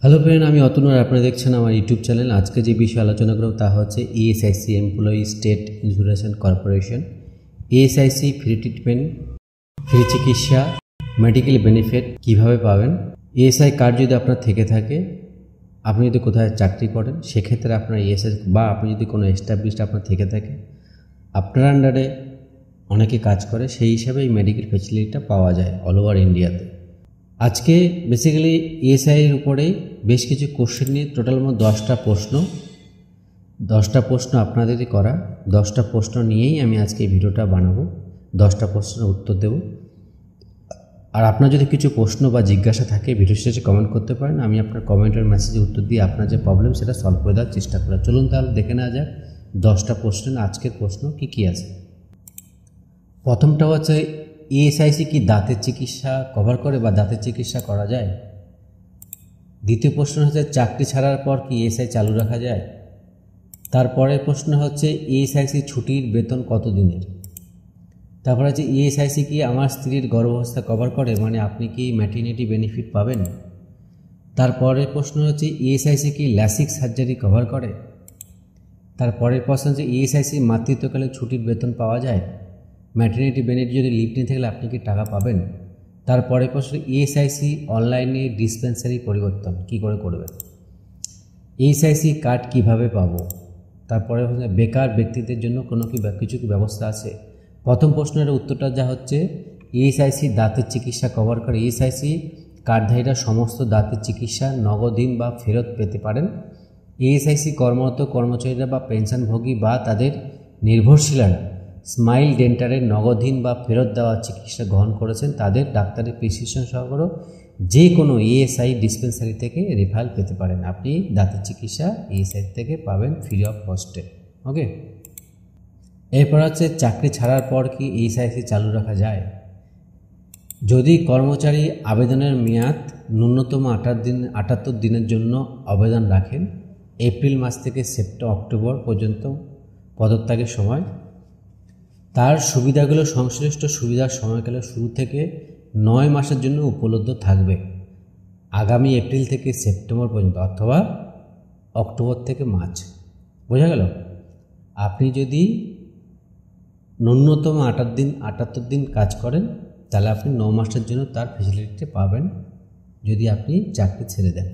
Hello friend, আমি অতনু আর আপনারা দেখছেন আমার ইউটিউব চ্যানেল। আজকে যে বিষয়ে আলোচনা করব তা হচ্ছে ESIC employee state insurance corporation. ESIC free treatment, free চিকিৎসা, মেডিকেল বেনিফিট কিভাবে পাবেন। ইএসআই কার্ড যদি আপনার থেকে থাকে, আপনি যদি কোথায় চাকরি করেন সেক্ষেত্রে আপনার ইএসআই বা আপনি যদি কোনো এস্টাবলিশড আপনার থেকে থাকে, আপনার আন্ডারে অনেকে কাজ করে, সেই হিসাবে এই মেডিকেল ফেসিলিটিটা পাওয়া যায় অল ওভার ইন্ডিয়াতে। আজকে বেসিক্যালি ইএসআইয়ের উপরেই বেশ কিছু কোশ্চেন নিয়ে টোটাল মোট 10টা প্রশ্ন আপনাদেরই করা। 10টা প্রশ্ন নিয়েই আমি আজকে এই ভিডিওটা বানাবো, 10টা প্রশ্নের উত্তর দেব। আর আপনার যদি কিছু প্রশ্ন বা জিজ্ঞাসা থাকে ভিডিও শেষে কমেন্ট করতে পারেন, আমি আপনার কমেন্টের মেসেজে উত্তর দিয়ে আপনার যে প্রবলেম সেটা সলভ করে দেওয়ার চেষ্টা করি। চলুন তাহলে দেখে নেওয়া যাক 10টা প্রশ্নের আজকের প্রশ্ন কী আছে। প্রথমটা হচ্ছে, ইএসআইসি কি দাঁতের চিকিৎসা কভার করে বা দাঁতের চিকিৎসা করা যায়? দ্বিতীয় প্রশ্ন হচ্ছে, চাকরি ছাড়ার পর কি ইএসআই চালু রাখা যায়? তারপরের প্রশ্ন হচ্ছে, ইএসআইসি ছুটির বেতন কত দিনের? তারপর হচ্ছে, ইএসআইসি কি আমার স্ত্রীর গর্ভাবস্থা কভার করে, মানে আপনি কি ম্যাটারনিটি বেনিফিট পাবেন? তারপরের প্রশ্ন হচ্ছে, ইএসআইসি কি ল্যাসিক সার্জারি কভার করে? তারপরের প্রশ্ন হচ্ছে, ইএসআইসি মাতৃত্বকালীন ছুটির বেতন পাওয়া যায়? ম্যাটারনিটি বেনিফিট যদি লিভ নিয়ে থাকলে আপনি কি টাকা পাবেন? তারপরে প্রশ্ন, ইএসআইসি অনলাইনে ডিসপেন্সারি পরিবর্তন কি করে করবেন? ইএসআইসি কার্ড কিভাবে পাবো? তারপরে বেকার ব্যক্তিদের জন্য কিছু কি ব্যবস্থা আছে? প্রথম প্রশ্নের উত্তরটা যা হচ্ছে, ইএসআইসি দাঁতের চিকিৎসা কভার করে। ইএসআইসি কার্ডধারীরা সমস্ত দাঁতের চিকিৎসা নগদহীন বা ফেরত পেতে পারেন। ইএসআইসি কর্মরত কর্মচারীরা বা পেনশনভোগী বা তাদের নির্ভরশীলরা স্মাইল ডেন্টালের নগদহীন বা ফেরত দেওয়া চিকিৎসা গ্রহণ করেছেন, তাদের ডাক্তারের প্রেসক্রিপশন সহকারে যে কোনো ইএসআই ডিসপেন্সারি থেকে রেফারেল পেতে পারেন। আপনি দাঁতের চিকিৎসা ইএসআই থেকে পাবেন ফ্রি অফ কস্টে। ওকে, এরপর হচ্ছে, চাকরি ছাড়ার পর কি ইএসআইসি চালু রাখা যায়? যদি কর্মচারী আবেদনের মেয়াদ ন্যূনতম 78 দিনের জন্য আবেদন রাখেন, এপ্রিল মাস থেকে অক্টোবর পর্যন্ত পদত্যাগের সময়, তার সুবিধাগুলো সংশ্লিষ্ট সুবিধার সময়কালের শুরু থেকে 9 মাসের জন্য উপলব্ধ থাকবে, আগামী এপ্রিল থেকে সেপ্টেম্বর পর্যন্ত অথবা অক্টোবর থেকে মার্চ। বোঝা গেল? আপনি যদি ন্যূনতম 78 দিন কাজ করেন তাহলে আপনি 9 মাসের জন্য তার ফেসিলিটি পাবেন যদি আপনি চাকরি ছেড়ে দেন।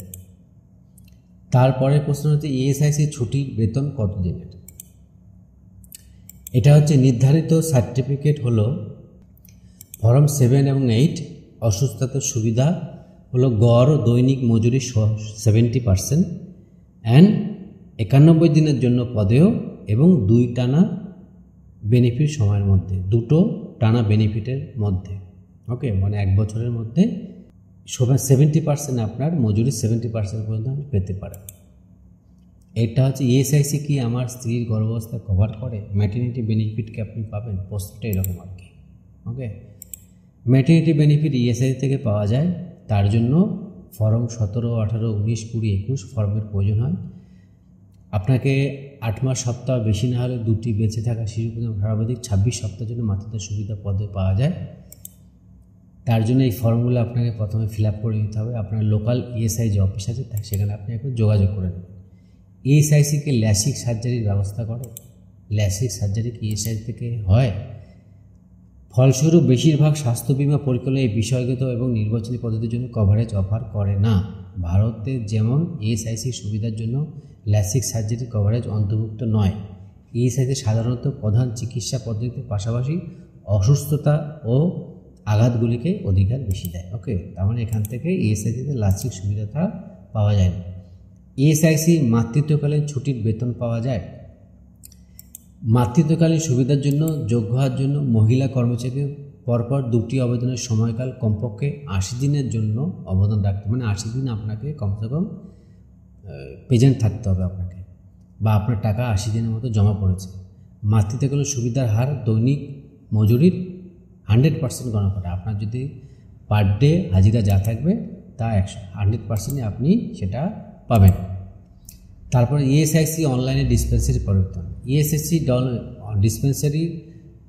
তারপরে প্রশ্ন হচ্ছে, ইএসআইসি ছুটির বেতন কত দিনের? এটা হচ্ছে নির্ধারিত সার্টিফিকেট হলো ফর্ম 7 এবং 8। অসুস্থতার সুবিধা হলো গড় দৈনিক মজুরি 70% অ্যান্ড 91 দিনের জন্য পদেয় এবং 2 টানা বেনিফিট সময়ের মধ্যে, 2টো টানা বেনিফিটের মধ্যে। ওকে, মানে 1 বছরের মধ্যে 70% আপনার মজুরি 70% পর্যন্ত আপনি পেতে পারেন। এটা হচ্ছে, ইএসআইসি কি আমার স্ত্রীর গর্ভাবস্থা কভার করে? ম্যাটারনিটি বেনিফিটকে আপনি পাবেন, প্রশ্নটা এরকম আর কি। ওকে, ম্যাটারনিটি বেনিফিট ইএসআইসি থেকে পাওয়া যায়, তার জন্য ফর্ম 17, 18, 19, 20, 21 ফর্মের প্রয়োজন হয়। আপনাকে 8 মাস সপ্তাহ বেশি না হলে 2টি বেঁচে থাকা শিশু পর্যন্ত সর্বাধিক 26 সপ্তাহের জন্য মাতৃত্ব সুবিধা পদে পাওয়া যায়। তার জন্য এই ফর্মগুলো আপনাকে প্রথমে ফিল আপ করে নিতে হবে। আপনার লোকাল ইএসআই যে অফিস আছে সেখানে আপনি একবার যোগাযোগ করে নেবেন। ইএসআইসিকে ল্যাসিক সার্জারির ব্যবস্থা করে? ল্যাসিক সার্জারি কি ইএসআই থেকে হয়? ফলস্বরূপ বেশিরভাগ স্বাস্থ্য বিমা পরিকল্পনা এই বিষয়গত এবং নির্বাচনী পদ্ধতির জন্য কভারেজ অফার করে না। ভারতে যেমন ইএসআইসি সুবিধার জন্য ল্যাসিক সার্জারি কভারেজ অন্তর্ভুক্ত নয়। ইএসআইসি সাধারণত প্রধান চিকিৎসা পদ্ধতির পাশাপাশি অসুস্থতা ও আঘাতগুলিকে অধিকার বেশি দেয়। ওকে, তার মানে এখান থেকে ইএসআইসিতে ল্যাসিক সুবিধাটা পাওয়া যায় না। ইএসআইসি মাতৃত্বকালীন ছুটির বেতন পাওয়া যায়? মাতৃত্বকালীন সুবিধার জন্য যোগ্য হওয়ার জন্য মহিলা কর্মচারীকে পরপর 2টি আবেদনের সময়কাল কমপক্ষে 80 দিনের জন্য আবেদন রাখতে, মানে 80 দিন আপনাকে কমসে কম প্রেজেন্ট থাকতে হবে আপনাকে, বা আপনার টাকা 80 দিনের মতো জমা পড়েছে। মাতৃত্বকালীন সুবিধার হার দৈনিক মজুরির 100% গণনা করে। আপনার যদি পার ডে হাজিরা যা থাকবে তা 100% আপনি সেটা পাবেন। তারপরে ইএসআইসি অনলাইনে ডিসপেন্সারি পরিবর্তন। ইএসআইসি ডিসপেন্সারি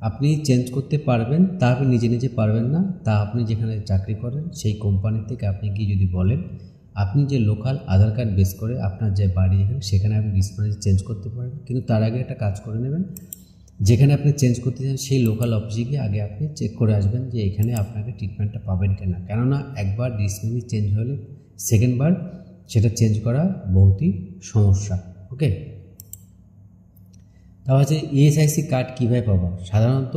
আপনি চেঞ্জ করতে পারবেন, তা আপনি নিজে নিজে পারবেন না। তা আপনি যেখানে চাকরি করেন সেই কোম্পানি থেকে আপনি গিয়ে যদি বলেন আপনি যে লোকাল আধার কার্ড বেস করে আপনার যে বাড়ি সেখানে আপনি ডিসপ্যান্সারি চেঞ্জ করতে পারেন, কিন্তু তার আগে একটা কাজ করে নেবেন, যেখানে আপনি চেঞ্জ করতে চান সেই লোকাল অফিসে গিয়ে আগে আপনি চেক করে আসবেন যে এখানে আপনাকে ট্রিটমেন্টটা পাবেন কিনা। কেননা একবার ডিসপ্যান্সারি চেঞ্জ হলে সেকেন্ডবার সেটা চেঞ্জ করা বহুতই সমস্যা। ওকে, তাহলে হচ্ছে ইএসআইসি কার্ড কীভাবে পাবো? সাধারণত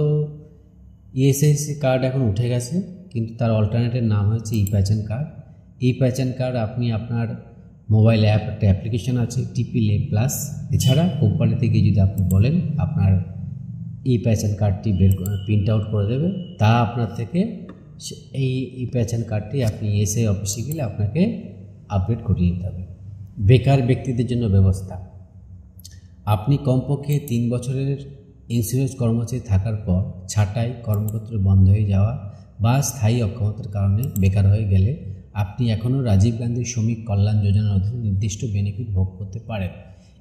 ইএসআইসি কার্ড এখন উঠে গেছে, কিন্তু তার অল্টারনেটিভ নাম হচ্ছে ই-পেনশন কার্ড। ই-পেনশন কার্ড আপনি আপনার মোবাইল অ্যাপ একটা অ্যাপ্লিকেশন আছে টিপিএল প্লাস, এছাড়া কোম্পানি থেকে যদি আপনি বলেন আপনার ই-পেনশন কার্ডটি প্রিন্ট আউট করে দেবে, তা আপনার থেকে এই ই-পেনশন কার্ডটি আপনি ইএসআই অফিসে গেলে আপনাকে আপডেট করিয়ে দিতে হবে। বেকার ব্যক্তিদের জন্য ব্যবস্থা, আপনি কমপক্ষে 3 বছরের ইন্স্যুরেন্স কর্মচারী থাকার পর ছাঁটাই, কর্মক্ষেত্র বন্ধ হয়ে যাওয়া বা স্থায়ী অক্ষমতার কারণে বেকার হয়ে গেলে আপনি এখনও রাজীব গান্ধী শ্রমিক কল্যাণ যোজনার অধীনে নির্দিষ্ট বেনিফিট ভোগ করতে পারেন।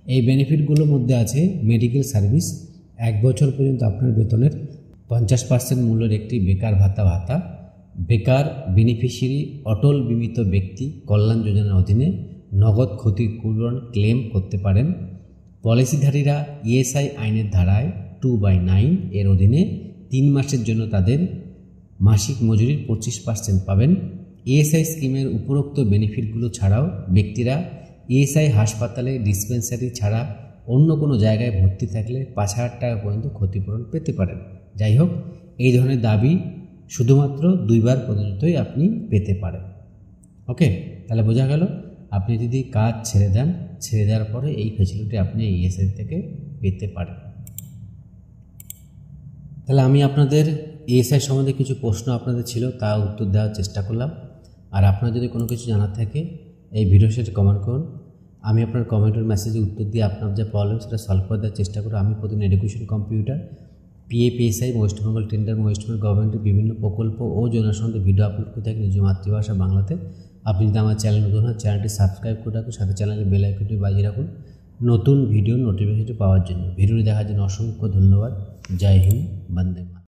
এই বেনিফিটগুলোর মধ্যে আছে মেডিকেল সার্ভিস, 1 বছর পর্যন্ত আপনার বেতনের 50% মূল্যের একটি বেকার ভাতা, বেকার বেনিফিশিয়ারি অটল বিমিত ব্যক্তি কল্যাণ যোজনার অধীনে নগদ ক্ষতিপূরণ ক্লেম করতে পারেন। পলিসিধারীরা ইএসআই আইনের ধারায় 2/9 এর অধীনে 3 মাসের জন্য তাদের মাসিক মজুরির 25% পাবেন। ইএসআই স্কিমের উপরোক্ত বেনিফিটগুলো ছাড়াও ব্যক্তিরা ইএসআই হাসপাতালে ডিসপেন্সারি ছাড়া অন্য কোনো জায়গায় ভর্তি থাকলে 5,000 টাকা পর্যন্ত ক্ষতিপূরণ পেতে পারেন। যাই হোক, এই ধরনের দাবি শুধুমাত্র 2 বার পর্যন্তই আপনি পেতে পারেন। ওকে, তাহলে বোঝা গেল, আপনি যদি কাজ ছেড়ে দেওয়ার পরে এই ফেসিলিটি আপনি ইএসআই থেকে পেতে পারেন। তাহলে আমি আপনাদের ইএসআই সম্বন্ধে কিছু প্রশ্ন আপনাদের ছিল, তা উত্তর দেওয়ার চেষ্টা করলাম। আর আপনার যদি কোনো কিছু জানার থাকে এই ভিডিওর সাথে কমেন্ট করুন, আমি আপনার কমেন্টের মেসেজে উত্তর দিয়ে আপনার যে প্রবলেম সেটা সলভ করে দেওয়ার চেষ্টা করব। আমি প্রতিদিন education computer, PAPSI, West Bengal tender, West Bengal গভর্নমেন্টের বিভিন্ন প্রকল্প ও যোজনা সম্বন্ধে ভিডিও আপলোড করে থাকি নিজ মাতৃভাষা বাংলাতে। আপনি যদি আমার চ্যানেল নতুন হয় চ্যানেলটি সাবস্ক্রাইব করে রাখুন, সাথে চ্যানেলের বেল আইকনটি বাজিয়ে রাখুন নতুন ভিডিও নোটিফিকেশন পাওয়ার জন্য। ভিডিওটি দেখার জন্য অসংখ্য ধন্যবাদ। জয় হিন্দ, বন্দে মাতরম।